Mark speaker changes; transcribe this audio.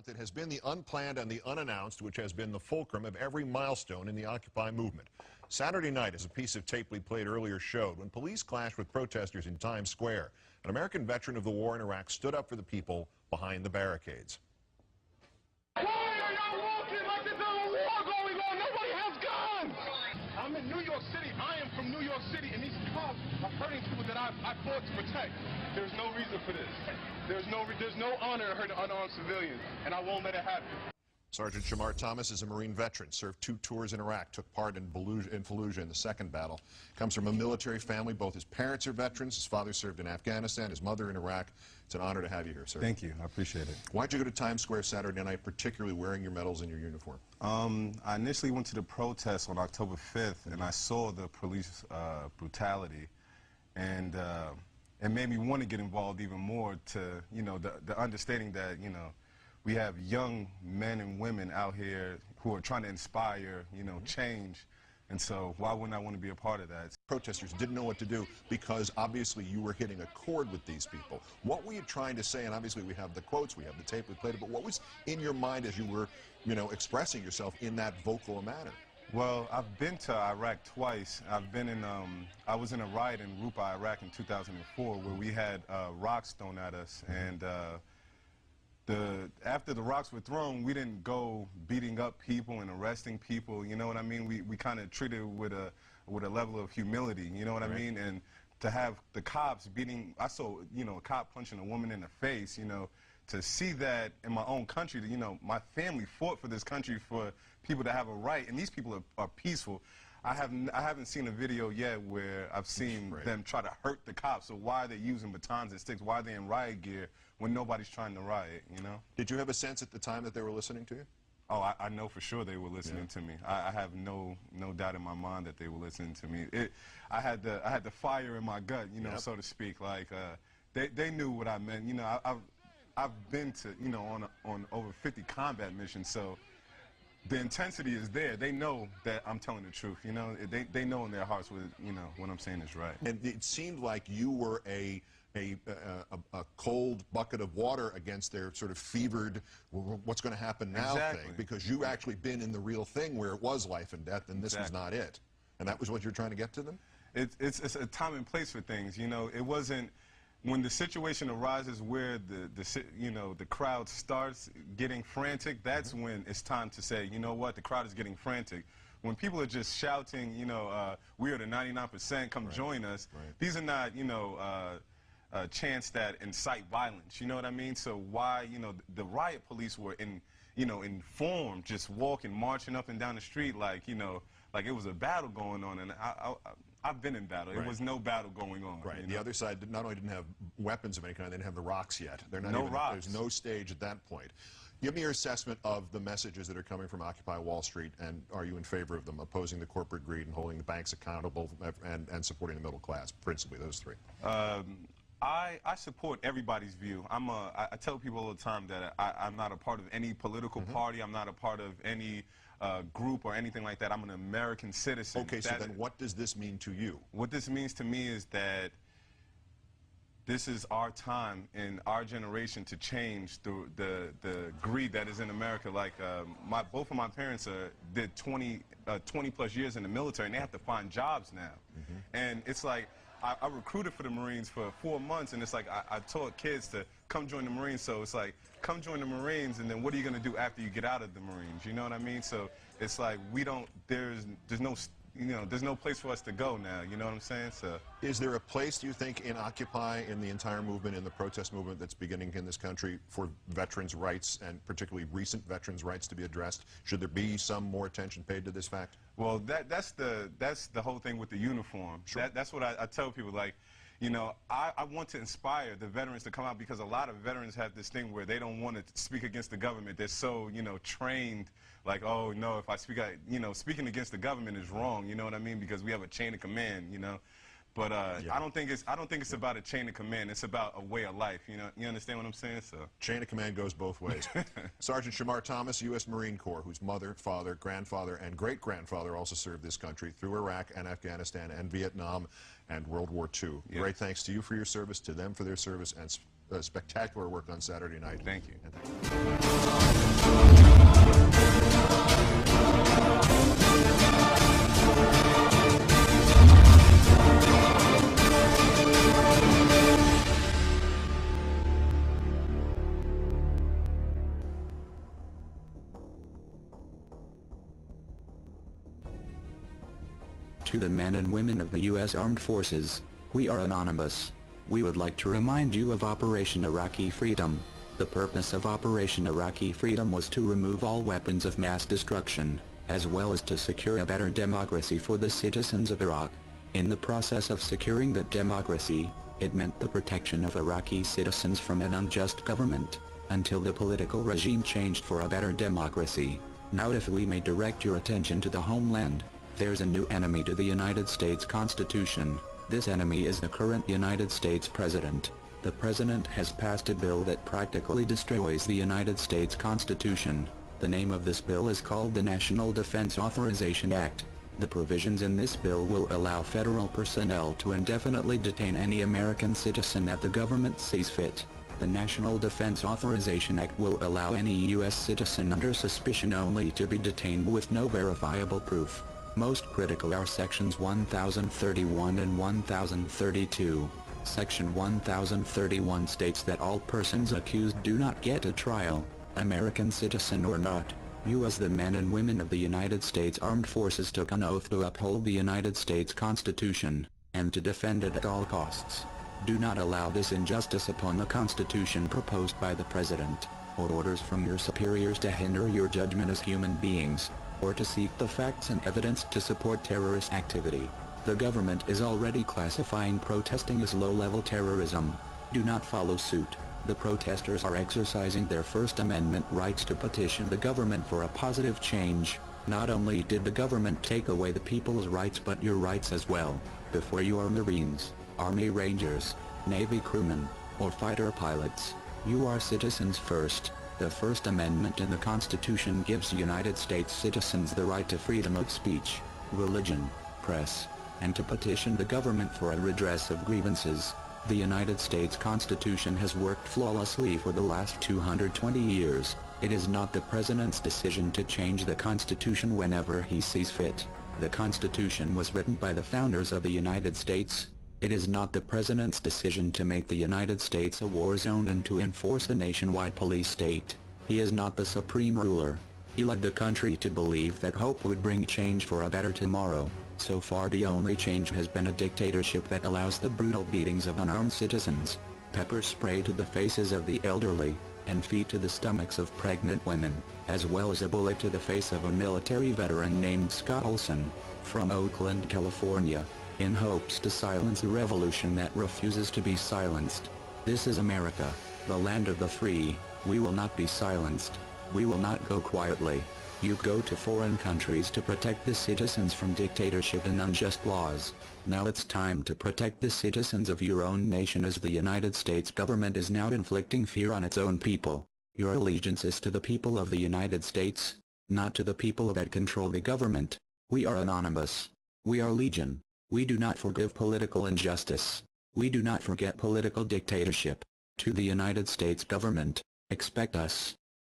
Speaker 1: month, it has been the unplanned and the unannounced which has been the fulcrum of every milestone in the Occupy movement. Saturday night, as a piece of tape we played earlier showed, when police clashed with protesters in Times Square, an American veteran of the war in Iraq stood up for the people behind the barricades.
Speaker 2: Why are y'all walking like there's a war going on? Nobody has guns! I'm in New York City. I am from New York City, and these cops are hurting people that I fought to protect. There's no reason for this. There's no honor to hurt unarmed civilians, and I won't let it happen.
Speaker 1: Sergeant Shamar Thomas is a Marine veteran, served 2 tours in Iraq, took part in Fallujah in the second battle. Comes from a military family. Both his parents are veterans. His father served in Afghanistan, his mother in Iraq. It's an honor to have you here, sir.
Speaker 3: Thank you. I appreciate it.
Speaker 1: Why'd you go to Times Square Saturday night, particularly wearing your medals and your uniform?
Speaker 3: I initially went to the protest on October 5th, and I saw the police brutality, and it made me want to get involved even more to, you know, the understanding that, you know, we have young men and women out here who are trying to inspire, you know, change. And so why wouldn't I want to be a part of that?
Speaker 1: Protesters didn't know what to do because obviously you were hitting a chord with these people. What were you trying to say? And obviously we have the quotes, we have the tape, we played it, but what was in your mind as you were, you know, expressing yourself in that vocal manner?
Speaker 3: Well, I've been to Iraq twice. I've been in, I was in a riot in Rupa, Iraq in 2004 where we had rocks thrown at us, and after the rocks were thrown, we didn't go beating up people and arresting people, you know what I mean? We kind of treated it with a level of humility, you know what I mean? And to have the cops beating, I saw, you know, a cop punching a woman in the face, you know, to see that in my own country, you know, my family fought for this country for people to have a right, and these people are peaceful. I haven't seen a video yet where I've seen them try to hurt the cops. So why are they using batons and sticks? Why are they in riot gear when nobody's trying to riot, you know?
Speaker 1: Did you have a sense at the time that they were listening to you?
Speaker 3: Oh, I know for sure they were listening to me. I have no doubt in my mind that they were listening to me. I had the fire in my gut, you know, so to speak. Like they knew what I meant. You know, I've been to, you know, on over 50 combat missions, so the intensity is there. They know that I'm telling the truth, you know. They know in their hearts what, you know, what I'm saying is right.
Speaker 1: And it seemed like you were a cold bucket of water against their sort of fevered, what's going to happen now thing, because you actually been in the real thing where it was life and death, and this was not it. And that was what you're trying to get to them?
Speaker 3: It's a time and place for things, you know. It wasn't, when the situation arises where the crowd starts getting frantic, that's when it's time to say, you know what, the crowd is getting frantic. When people are just shouting, you know, we are the 99%, come join us, these are not, you know, chants that incite violence, you know what I mean? So why, you know, the riot police were informed, just walking, marching up and down the street like, you know, like it was a battle going on, and I've been in battle. It was no battle going on.
Speaker 1: Right.
Speaker 3: You know?
Speaker 1: The other side not only didn't have weapons of any kind, they didn't have the rocks yet. They're not even,
Speaker 3: rocks.
Speaker 1: There's no stage at that point. Give me your assessment of the messages that are coming from Occupy Wall Street, and are you in favor of them, opposing the corporate greed and holding the banks accountable and supporting the middle class, principally those three?
Speaker 3: I support everybody's view. I tell people all the time that I'm not a part of any political party. I'm not a part of any group or anything like that. I'm an American citizen.
Speaker 1: Okay, so then what does this mean to you? What
Speaker 3: this means to me is that this is our time in our generation to change the greed that is in America. Like both of my parents did 20 plus years in the military, and they have to find jobs now. And it's like, I recruited for the Marines for 4 months, and it's like I taught kids to come join the Marines. So it's like, come join the Marines, and then what are you going to do after you get out of the Marines? You know what I mean? So it's like there's no place for us to go now. You know what I'm saying? So
Speaker 1: is there a place, do you think, in Occupy, in the entire movement, in the protest movement that's beginning in this country, for veterans' rights, and particularly recent veterans' rights, to be addressed? Should there be some more attention paid to this fact?
Speaker 3: Well, that's the whole thing with the uniform. That's what I tell people. Like, you know, I want to inspire the veterans to come out, because a lot of veterans have this thing where they don't want to speak against the government. They're so, you know, trained, like, oh no, if I speak out, you know, speaking against the government is wrong. You know what I mean? Because we have a chain of command. You know. But I don't think it's about a chain of command. It's about a way of life. You know, you understand what I'm saying? So
Speaker 1: chain of command goes both ways. Sergeant Shamar Thomas, U.S. Marine Corps, whose mother, father, grandfather, and great-grandfather also served this country through Iraq and Afghanistan and Vietnam and World War II. Great thanks to you for your service, to them for their service, and spectacular work on Saturday night.
Speaker 3: Thank you.
Speaker 4: To the men and women of the U.S. Armed Forces, we are anonymous. We would like to remind you of Operation Iraqi Freedom. The purpose of Operation Iraqi Freedom was to remove all weapons of mass destruction, as well as to secure a better democracy for the citizens of Iraq. In the process of securing that democracy, it meant the protection of Iraqi citizens from an unjust government, until the political regime changed for a better democracy. Now if we may direct your attention to the homeland, there's a new enemy to the United States Constitution. This enemy is the current United States President. The President has passed a bill that practically destroys the United States Constitution. The name of this bill is called the National Defense Authorization Act. The provisions in this bill will allow federal personnel to indefinitely detain any American citizen that the government sees fit. The National Defense Authorization Act will allow any U.S. citizen under suspicion only to be detained with no verifiable proof. Most critical are Sections 1031 and 1032. Section 1031 states that all persons accused do not get a trial, American citizen or not. You as the men and women of the United States Armed Forces took an oath to uphold the United States Constitution, and to defend it at all costs. Do not allow this injustice upon the Constitution proposed by the President, or orders from your superiors to hinder your judgment as human beings, or to seek the facts and evidence to support terrorist activity. The government is already classifying protesting as low-level terrorism. Do not follow suit. The protesters are exercising their First Amendment rights to petition the government for a positive change. Not only did the government take away the people's rights but your rights as well. Before you are Marines, Army Rangers, Navy crewmen, or fighter pilots, you are citizens first. The First Amendment in the Constitution gives United States citizens the right to freedom of speech, religion, press, and to petition the government for a redress of grievances. The United States Constitution has worked flawlessly for the last 220 years. It is not the President's decision to change the Constitution whenever he sees fit. The Constitution was written by the founders of the United States. It is not the President's decision to make the United States a war zone and to enforce a nationwide police state. He is not the supreme ruler. He led the country to believe that hope would bring change for a better tomorrow. So far the only change has been a dictatorship that allows the brutal beatings of unarmed citizens, pepper spray to the faces of the elderly, and feet to the stomachs of pregnant women, as well as a bullet to the face of a military veteran named Scott Olson, from Oakland, California, in hopes to silence a revolution that refuses to be silenced. This is America, the land of the free. We will not be silenced. We will not go quietly. You go to foreign countries to protect the citizens from dictatorship and unjust laws. Now it's time to protect the citizens of your own nation, as the United States government is now inflicting fear on its own people. Your allegiance is to the people of the United States, not to the people that control the government. We are anonymous. We are legion. We do not forgive political injustice. We do not forget political dictatorship. To the United States government, expect us.